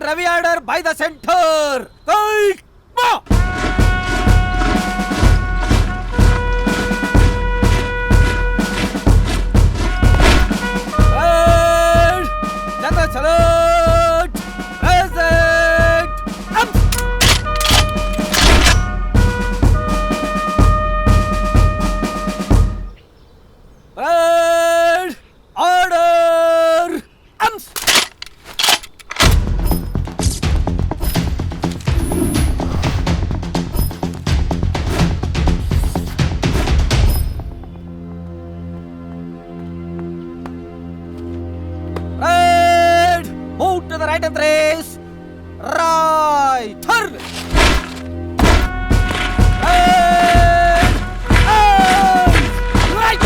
Ravi order by the center. Take march. General salute. Present. Up. Order. Move to the right and trace. Right. Turn. Right.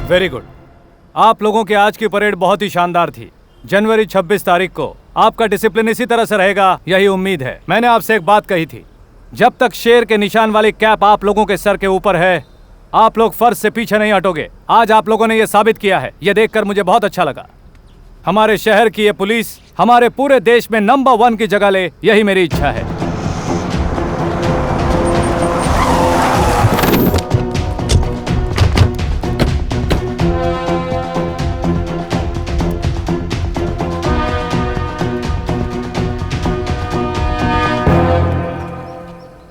Very good. आप लोगों की आज की parade बहुत ही शानदार थी। जनवरी 26 तारीख को आपका डिसिप्लिन इसी तरह से रहेगा, यही उम्मीद है। मैंने आपसे एक बात कही थी, जब तक शेर के निशान वाली कैप आप लोगों के सर के ऊपर है, आप लोग फर्ज से पीछे नहीं हटोगे। आज आप लोगों ने यह साबित किया है, यह देखकर मुझे बहुत अच्छा लगा। हमारे शहर की यह पुलिस हमारे पूरे देश में नंबर 1 की जगह ले, यही मेरी इच्छा है।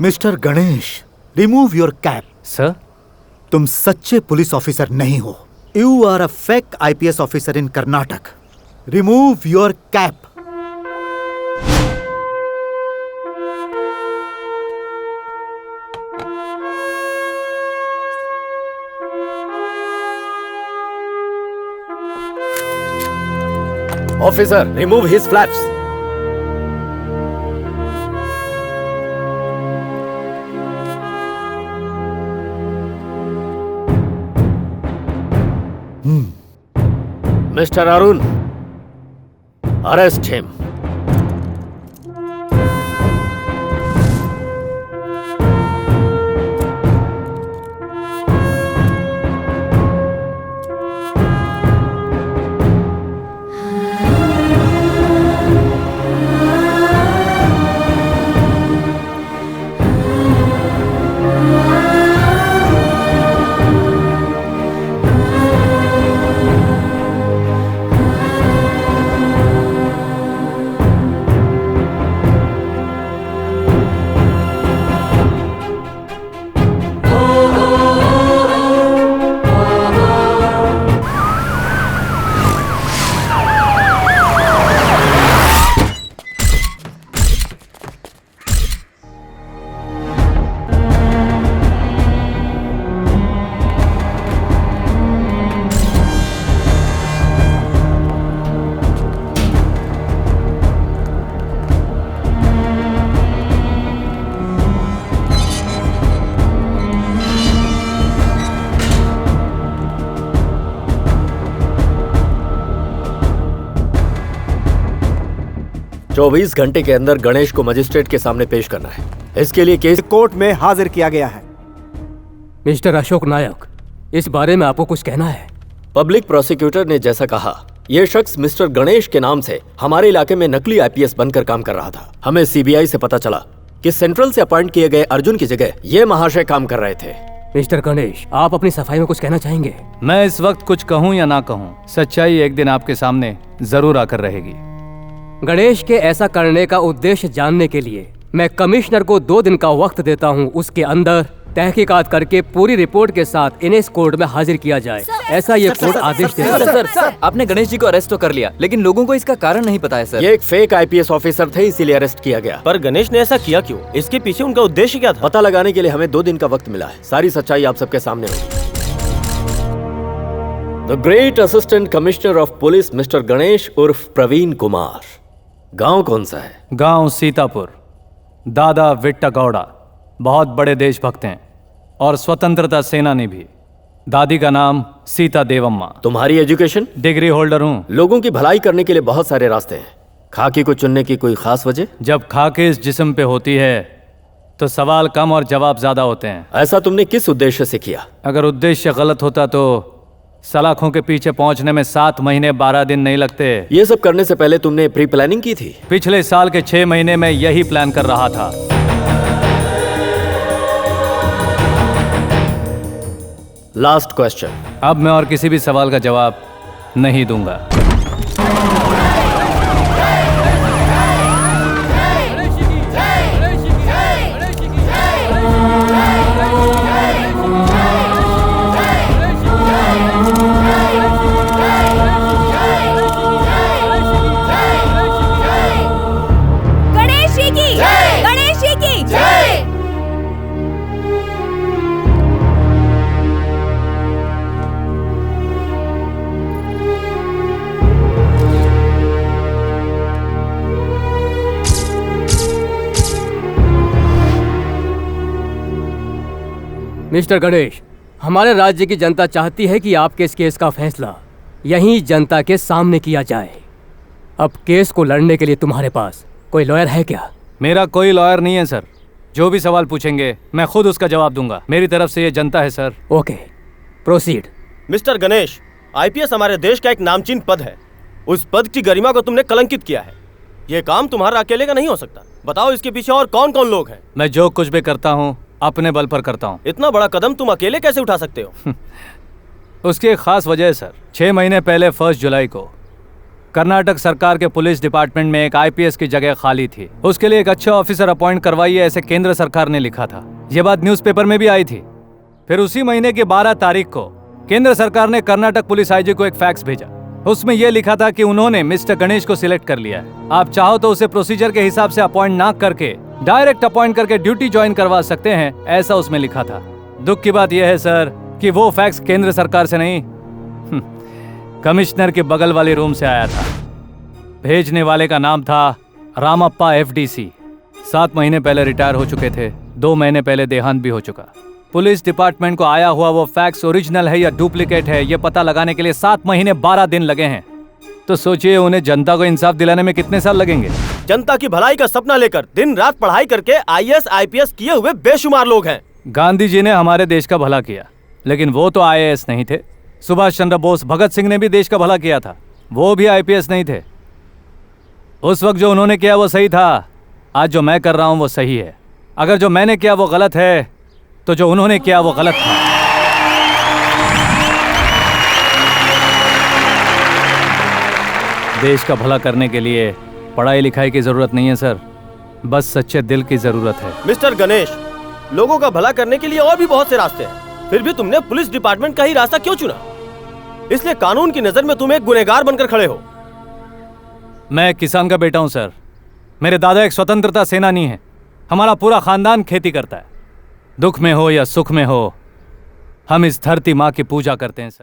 Mister Ganesh, remove your cap. Sir, तुम सच्चे पुलिस ऑफिसर नहीं हो। You are a fake IPS officer in Karnataka. Remove your cap. Officer, remove his flaps. Mr. Arun, arrest him. चौबीस घंटे के अंदर गणेश को मजिस्ट्रेट के सामने पेश करना है। इसके लिए केस कोर्ट में हाजिर किया गया है। मिस्टर अशोक नायक, इस बारे में आपको कुछ कहना है? पब्लिक प्रोसिक्यूटर ने जैसा कहा, यह शख्स मिस्टर गणेश के नाम से हमारे इलाके में नकली आईपीएस बनकर काम कर रहा था। हमें सीबीआई से पता चला कि सेंट्रल से अपॉइंट किए गए अर्जुन की जगह ये महाशय काम कर रहे थे। मिस्टर गणेश, आप अपनी सफाई में कुछ कहना चाहेंगे? मैं इस वक्त कुछ कहूं या ना कहूं, सच्चाई एक दिन आपके सामने जरूर आकर रहेगी। गणेश के ऐसा करने का उद्देश्य जानने के लिए मैं कमिश्नर को 2 दिन का वक्त देता हूं। उसके अंदर तहकीकात करके पूरी रिपोर्ट के साथ इन्हें इस कोर्ट में हाजिर किया जाए, ऐसा ये कोर्ट आदेश देता है। सर, आपने गणेश जी को अरेस्ट तो कर लिया, लेकिन लोगों को इसका कारण नहीं पता है सर। ये एक फेक आईपीएस ऑफिसर थे, इसीलिए अरेस्ट किया गया। पर गणेश ने ऐसा किया क्यों? इसके पीछे उनका उद्देश्य क्या था? पता लगाने के लिए हमें 2 दिन का वक्त मिला है। सारी सच्चाई आप सबके सामने होगी। The great assistant commissioner of police mister Ganesh उर्फ प्रवीण कुमार। गांव कौन सा है? गांव सीतापुर। दादा विट्टा गौड़ा बहुत बड़े देशभक्त हैं और स्वतंत्रता सेनानी भी। दादी का नाम सीता देवम्मा। तुम्हारी एजुकेशन? डिग्री होल्डर हूँ। लोगों की भलाई करने के लिए बहुत सारे रास्ते हैं, खाकी को चुनने की कोई खास वजह? जब खाके इस जिस्म पे होती है तो सवाल कम और जवाब ज्यादा होते हैं। ऐसा तुमने किस उद्देश्य से किया? अगर उद्देश्य गलत होता तो सलाखों के पीछे पहुंचने में 7 महीने 12 दिन नहीं लगते। ये सब करने से पहले तुमने प्री प्लानिंग की थी? पिछले साल के 6 महीने में यही प्लान कर रहा था। Last question. अब मैं और किसी भी सवाल का जवाब नहीं दूंगा। गणेश जी की जय! गणेश जी की जय! मिस्टर गणेश, हमारे राज्य की जनता चाहती है कि आपके इस केस का फैसला यहीं जनता के सामने किया जाए। अब केस को लड़ने के लिए तुम्हारे पास कोई लॉयर है क्या? मेरा कोई लॉयर नहीं है सर। जो भी सवाल पूछेंगे मैं खुद उसका जवाब दूंगा। मेरी तरफ से ये जनता है sir. Okay, proceed. Mister Ganesh, IPS हमारे देश का एक नामचीन पद है। उस पद की गरिमा को तुमने कलंकित किया है। ये काम तुम्हारा अकेले का नहीं हो सकता। बताओ इसके पीछे और कौन कौन लोग हैं? मैं जो कुछ भी करता हूँ अपने बल पर करता हूँ। इतना बड़ा कदम तुम अकेले कैसे उठा सकते हो? उसकी एक खास वजह है सर। 6 महीने पहले 1 जुलाई को कर्नाटक सरकार के पुलिस डिपार्टमेंट में एक आईपीएस की जगह खाली थी। उसके लिए एक अच्छा ऑफिसर अपॉइंट करवाइए, ऐसे केंद्र सरकार ने लिखा था। यह बात न्यूज़पेपर में भी आई थी। फिर उसी महीने की 12 तारीख को केंद्र सरकार ने कर्नाटक पुलिस आईजी को एक फैक्स भेजा। उसमें यह लिखा था कि उन्होंने मिस्टर गणेश को सिलेक्ट कर लिया है। आप चाहो तो उसे प्रोसीजर के हिसाब से अपॉइंट ना करके डायरेक्ट अपॉइंट करके ड्यूटी ज्वाइन करवा सकते हैं, ऐसा उसमें लिखा था। दुख की बात यह है सर कि वो फैक्स केंद्र सरकार से नहीं, कमिश्नर के बगल वाले रूम से आया था। भेजने वाले का नाम था रामप्पा एफडीसी। 7 महीने पहले रिटायर हो चुके थे। 2 महीने पहले देहांत भी हो चुका। पुलिस डिपार्टमेंट को आया हुआ वो फैक्स ओरिजिनल है या डुप्लीकेट है, ये पता लगाने के लिए 7 महीने 12 दिन लगे हैं। तो सोचिए उन्हें जनता को इंसाफ दिलाने में कितने साल लगेंगे। जनता की भलाई का सपना लेकर दिन रात पढ़ाई करके आईएएस आईपीएस किए हुए बेशुमार लोग हैं। गांधी जी ने हमारे देश का भला किया, लेकिन वो तो आईएएस नहीं थे। सुभाष चंद्र बोस, भगत सिंह ने भी देश का भला किया था, वो भी आईपीएस नहीं थे। उस वक्त जो उन्होंने किया वो सही था। आज जो मैं कर रहा हूं वो सही है। अगर जो मैंने किया वो गलत है तो जो उन्होंने किया वो गलत था। देश का भला करने के लिए पढ़ाई लिखाई की जरूरत नहीं है सर, बस सच्चे दिल की जरूरत है। मिस्टर गणेश, लोगों का भला करने के लिए और भी बहुत से रास्ते हैं, फिर भी तुमने पुलिस डिपार्टमेंट का ही रास्ता क्यों चुना? इसलिए कानून की नजर में तुम एक गुनहगार बनकर खड़े हो। मैं एक किसान का बेटा हूं सर। मेरे दादा एक स्वतंत्रता सेनानी हैं। हमारा पूरा खानदान खेती करता है। दुख में हो या सुख में हो, हम इस धरती माँ की पूजा करते हैं सर।